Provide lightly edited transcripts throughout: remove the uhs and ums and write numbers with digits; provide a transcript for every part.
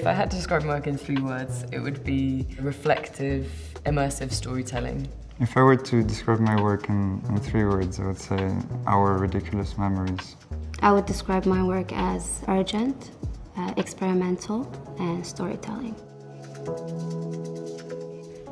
If I had to describe my work in 3 words, it would be reflective, immersive storytelling. If I were to describe my work in 3 words, I would say our ridiculous memories. I would describe my work as urgent, experimental, and storytelling.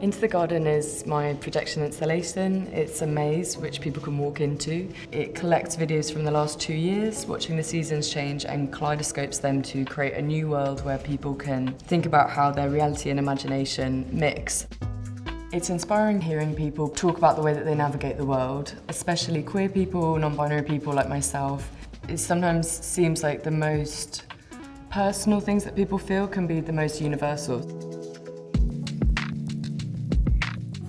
Into the Garden is my projection installation. It's a maze which people can walk into. It collects videos from the last 2 years, watching the seasons change, and kaleidoscopes them to create a new world where people can think about how their reality and imagination mix. It's inspiring hearing people talk about the way that they navigate the world, especially queer people, non-binary people like myself. It sometimes seems like the most personal things that people feel can be the most universal.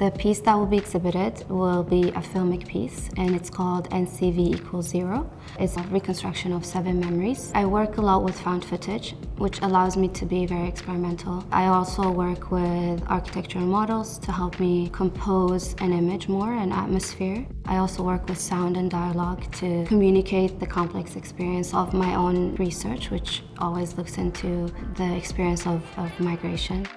The piece that will be exhibited will be a filmic piece, and it's called NCV Equal Zero. It's a reconstruction of 7 memories. I work a lot with found footage, which allows me to be very experimental. I also work with architectural models to help me compose an image more, an atmosphere. I also work with sound and dialogue to communicate the complex experience of my own research, which always looks into the experience of migration.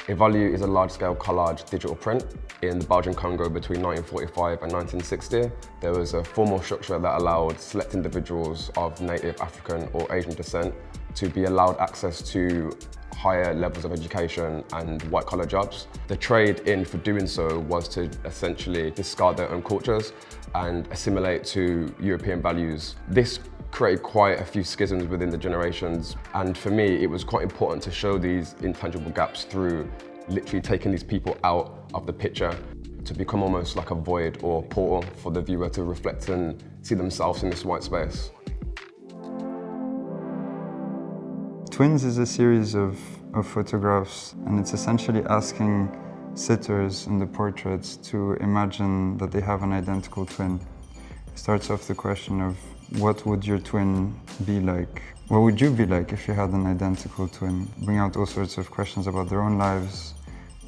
Evaluate is a large-scale collage digital print in the Belgian Congo between 1945 and 1960. There was a formal structure that allowed select individuals of native African or Asian descent to be allowed access to higher levels of education and white-collar jobs. The trade-in for doing so was to essentially discard their own cultures and assimilate to European values. This created quite a few schisms within the generations, and for me it was quite important to show these intangible gaps through literally taking these people out of the picture to become almost like a void or portal for the viewer to reflect and see themselves in this white space. Twins is a series of photographs, and it's essentially asking sitters in the portraits to imagine that they have an identical twin. It starts off the question of, what would your twin be like? What would you be like if you had an identical twin? Bring out all sorts of questions about their own lives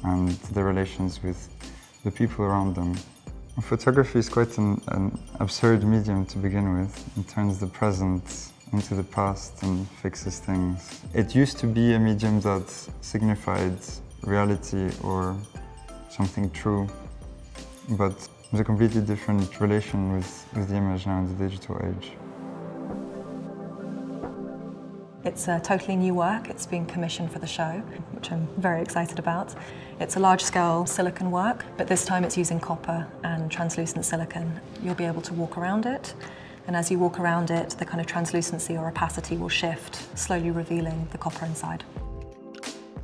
and their relations with the people around them. Photography is quite an absurd medium to begin with. It turns the present into the past and fixes things. It used to be a medium that signified reality or something true, but there's a completely different relation with the image now in the digital age. It's a totally new work. It's been commissioned for the show, which I'm very excited about. It's a large-scale silicon work, but this time it's using copper and translucent silicon. You'll be able to walk around it, and as you walk around it, the kind of translucency or opacity will shift, slowly revealing the copper inside.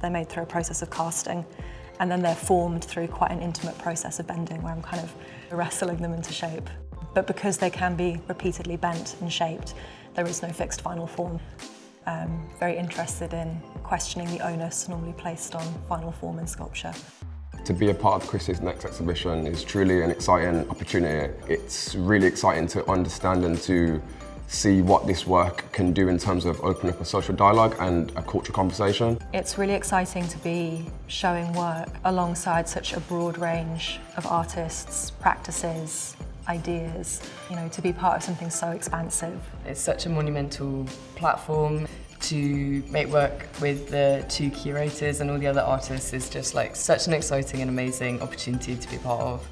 They're made through a process of casting, and then they're formed through quite an intimate process of bending where I'm kind of wrestling them into shape. But because they can be repeatedly bent and shaped, there is no fixed final form. Very interested in questioning the onus normally placed on final form in sculpture. To be a part of Christie's next exhibition is truly an exciting opportunity. It's really exciting to understand and to see what this work can do in terms of opening up a social dialogue and a cultural conversation. It's really exciting to be showing work alongside such a broad range of artists, practices, ideas, to be part of something so expansive. It's such a monumental platform. To make work with the 2 curators and all the other artists is just like such an exciting and amazing opportunity to be part of.